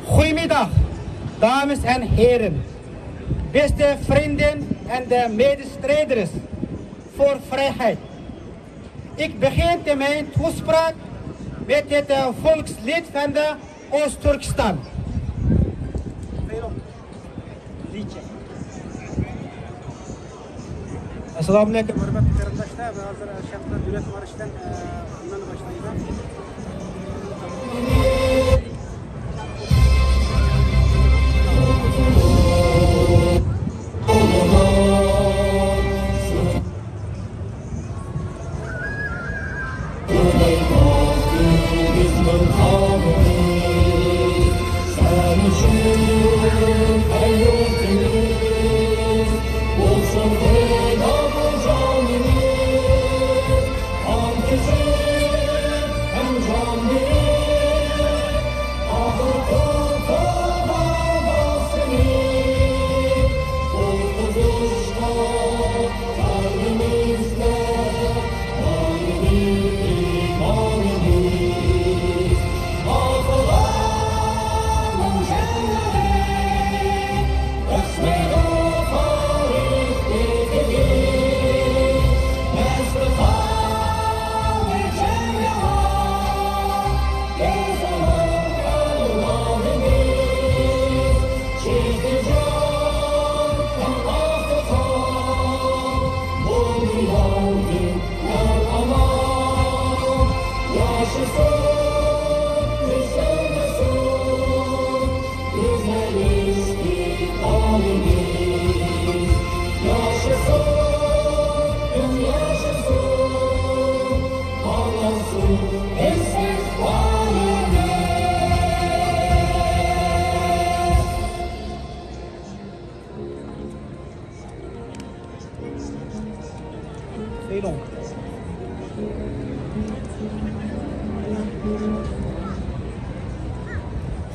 Goedemiddag, dames en heren, beste vrienden en de medestrijders voor vrijheid. Ik begin mijn toespraak met het volkslied van de Oost-Turkestan. Liedje. Assalamu alaikum. Hürmetli arkadaşlar, hazır şartlar üretim araçtan bundan başlayacağım.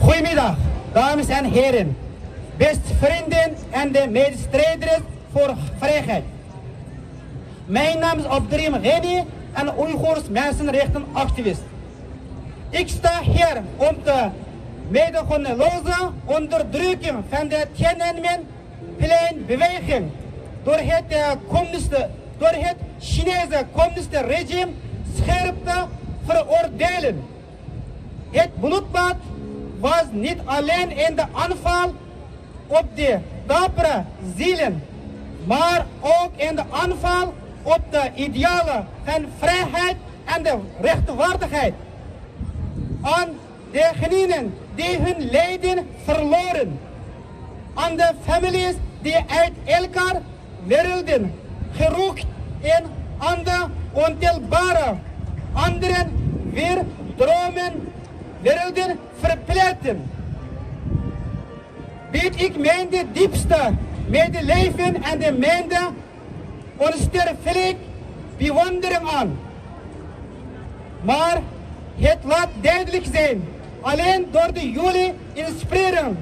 Goedemiddag, dames en heren, beste vrienden en de medestrijders voor vrijheid. Mijn naam is Abdurrahim Ghani en Oeigoers mensenrechtenactivist. Ik sta hier om te medegeloze onderdrukking van de Tiananmenplein-beweging door het Chinese communistische regime scherp te veroordelen. Het bloedbad was niet alleen in de aanval op de dapere zielen, maar ook in de aanval op de idealen van vrijheid en de rechtvaardigheid. Aan degenen die hun leven verloren, aan de families die uit elkaar werden gerukt en aan de ontelbare anderen weer dromen werden verpletterd. Bied ik mijn de diepste medeleven en de mijne onsterfelijk bewondering aan. Maar het laat duidelijk zijn, alleen door de jullie inspireren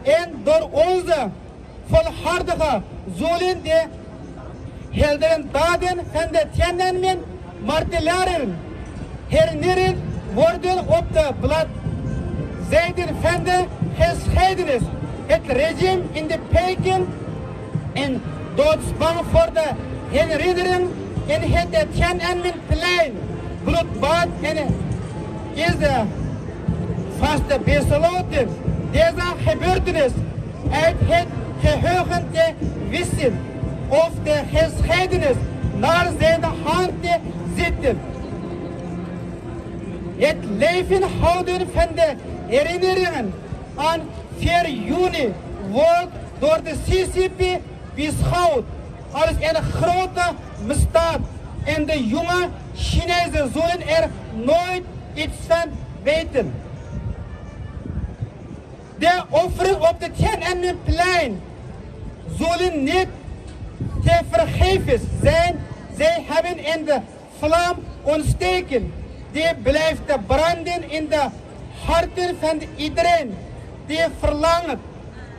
en door onze volhardige zullen de heldere daden van de Tiananmen martelaren herinnerd worden op de bladzijden van de geschiedenis. Het regime in de Peking en doodsbang voor de herinnering in het Tiananmenplein bloedbad en is vast besloten deze gebeurtenis uit het geheugen te wissen of de geschiedenis naar zijn hand te zitten. Het leven houden van de herinneringen aan 4 juni wordt door de CCP beschouwd als een grote misdaad en de jonge Chinezen zullen er nooit iets van weten. De offeren op de Tiananmenplein zullen niet te vergeefs zijn. Zij hebben in de vlam ontsteken. Die blijft branden in de harten van iedereen die verlangt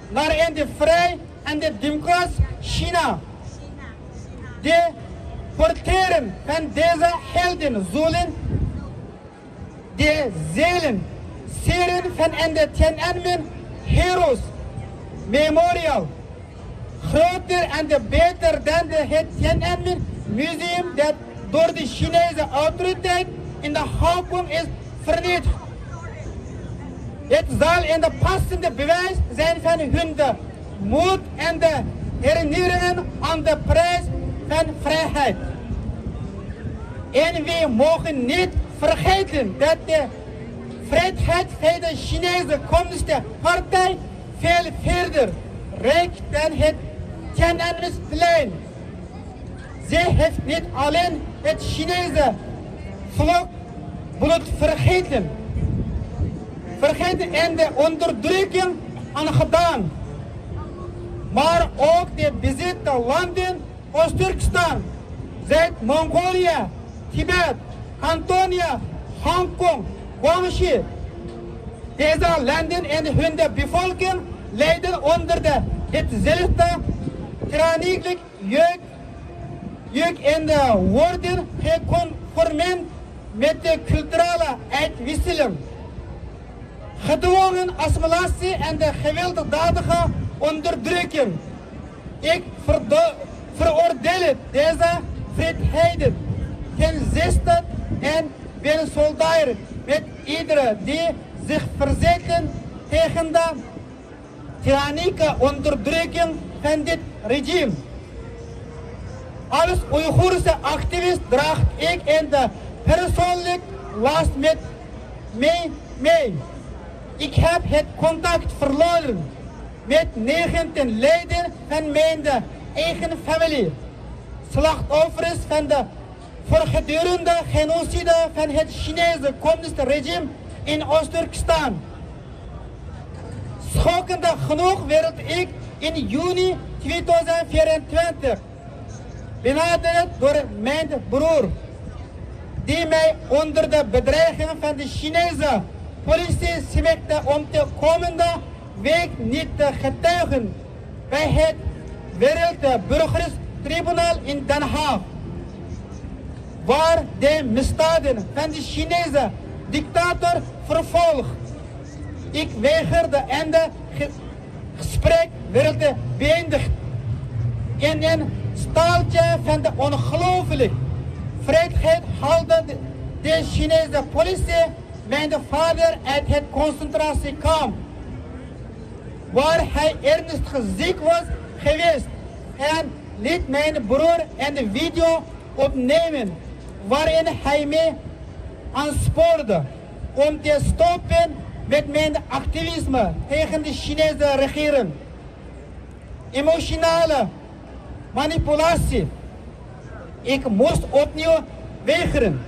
naar een vrij en de democratisch China. De porteren van deze helden zullen de zielen lanceren van de Tiananmen Heroes Memorial. Groter en beter dan het Tiananmen Museum dat door de Chinese autoriteit in de Hongkong is vernietigd. Het zal een passende bewijs zijn van hun moed en de herinneringen aan de prijs van vrijheid. En we mogen niet vergeten dat de vrijheid van de Chinese Communistische Partij veel verder reikt dan het Tiananmenplein. Zij heeft niet alleen het Chinese volk bloed vergeten en de onderdrukking aangedaan, maar ook de bezette landen Oost-Turkestan, Zuid-Mongolië, Tibet, Cantonia, Hongkong, Guangxi. Deze landen en hun bevolking lijden onder hetzelfde tyrannielijk juk en worden geconformeerd met de culturele uitwisseling. Gedwongen assimilatie en de gewelddadige onderdrukking. Ik veroordeel deze vrijheden ten zeerste en ben solidarisch met iedereen die zich verzet tegen de tyrannieke onderdrukking van dit regime. Als Oeigoerse activist draag ik en de persoonlijk last met mij mee. Ik heb het contact verloren met 19 leden van mijn eigen familie. Slachtoffers van de voortdurende genocide van het Chinese communistische regime in Oost-Turkestan. Schokkend genoeg werd ik in juni 2024 benaderd door mijn broer, die mij onder de bedreiging van de Chinese politie smekte om de komende week niet te getuigen bij het Wereldburgerstribunaal in Den Haag, waar de misdaden van de Chinese dictator vervolgd. Ik weigerde en de gesprek werd beëindigd in een staaltje van de ongelooflijk vrijheid haalde de Chinese politie mijn vader uit het concentratiekamp, waar hij ernstig ziek was geweest, en liet mijn broer een video opnemen waarin hij mij aanspoorde om te stoppen met mijn activisme tegen de Chinese regering. Emotionele manipulatie. Ik moest opnieuw weigeren.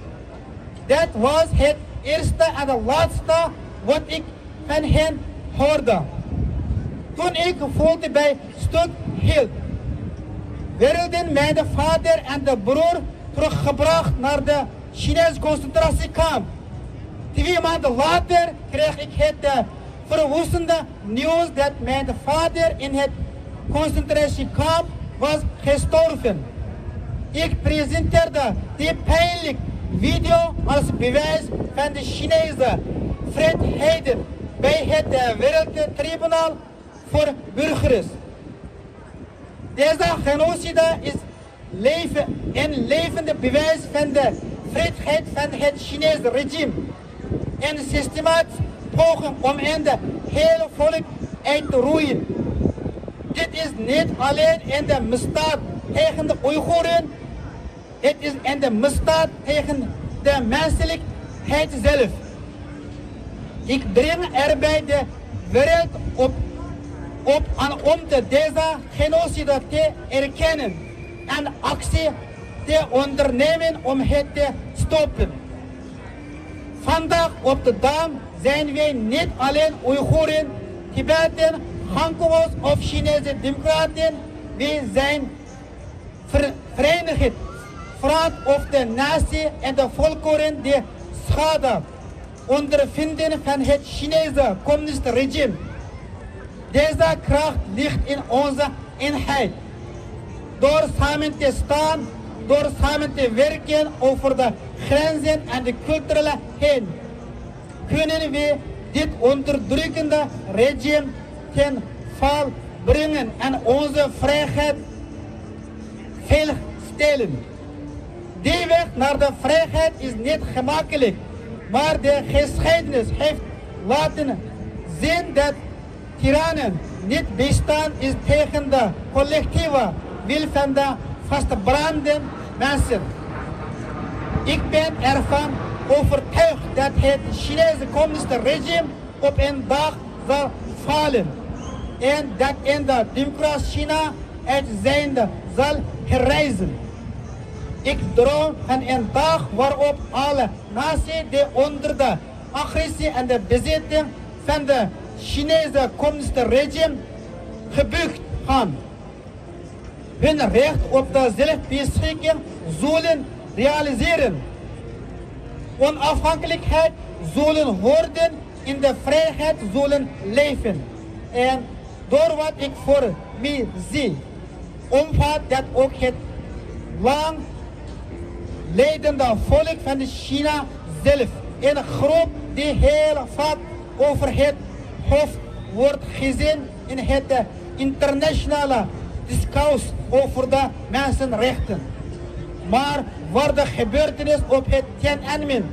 Dat was het eerste en de laatste wat ik van hen hoorde. Toen ik voelde bij stuk hield, werden mijn vader en de broer teruggebracht naar de Chinese concentratiekamp. 2 maanden later kreeg ik het verwoestende nieuws dat mijn vader in het concentratiekamp was gestorven. Ik presenteerde die pijnlijke video als bewijs van de Chinese vrijheden bij het Wereldtribunaal voor burgers. Deze genocide is een levende bewijs van de vrijheid van het Chinese regime. Een systematisch poging om een hele volk uit te roeien. Dit is niet alleen een misdaad tegen de Oeigoeren, het is een misdaad tegen de menselijkheid zelf. Ik dring erbij de wereld op om deze genocide te erkennen en actie te ondernemen om het te stoppen. Vandaag op de Dam zijn wij niet alleen Oeigoeren, Tibeten, Hongkongers of Chinese democraten. Wij zijn verenigd front of de natie en de volkeren die schade ondervinden van het Chinese communistische regime. Deze kracht ligt in onze eenheid. Door samen te staan, door samen te werken over de grenzen en de culturele heen, kunnen we dit onderdrukkende regime ten val brengen en onze vrijheid veilig stellen. Die weg naar de vrijheid is niet gemakkelijk, maar de geschiedenis heeft laten zien dat tirannen niet bestaan is tegen de collectieve wil van de vastbrandende mensen. Ik ben ervan overtuigd dat het Chinese communistische regime op een dag zal vallen en dat in de democratie China het zijnde zal herrijzen. Ik droom van een dag waarop alle naties die onder de agressie en de bezitting van de Chinese communistische regime gebukt gaan. Hun recht op de zelfbeschikking zullen realiseren. Onafhankelijkheid zullen worden, in de vrijheid zullen leven. En door wat ik voor mij zie, omvat dat ook het lang leidende volk van China zelf. Een groep die heel vaak over het hoofd wordt gezien in het internationale discours over de mensenrechten. Maar waar de gebeurtenis op het Tiananmen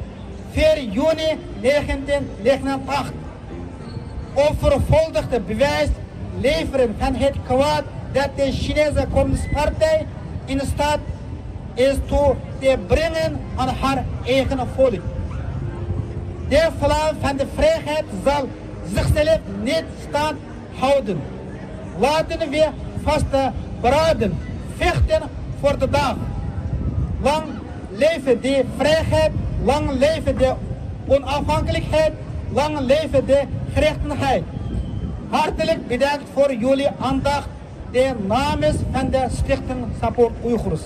4 juni 1989 overvoldigde bewijs leveren van het kwaad dat de Chinese Communistische Partij in staat is toe te brengen aan haar eigen volk. De vlam van de vrijheid zal zichzelf niet stand houden. Laten we vastberaden vechten voor de dag. Lang leven de vrijheid, lang leven de onafhankelijkheid, lang leven de gerechtigheid. Hartelijk bedankt voor jullie aandacht, de namens van de Stichting Support Oeigoers.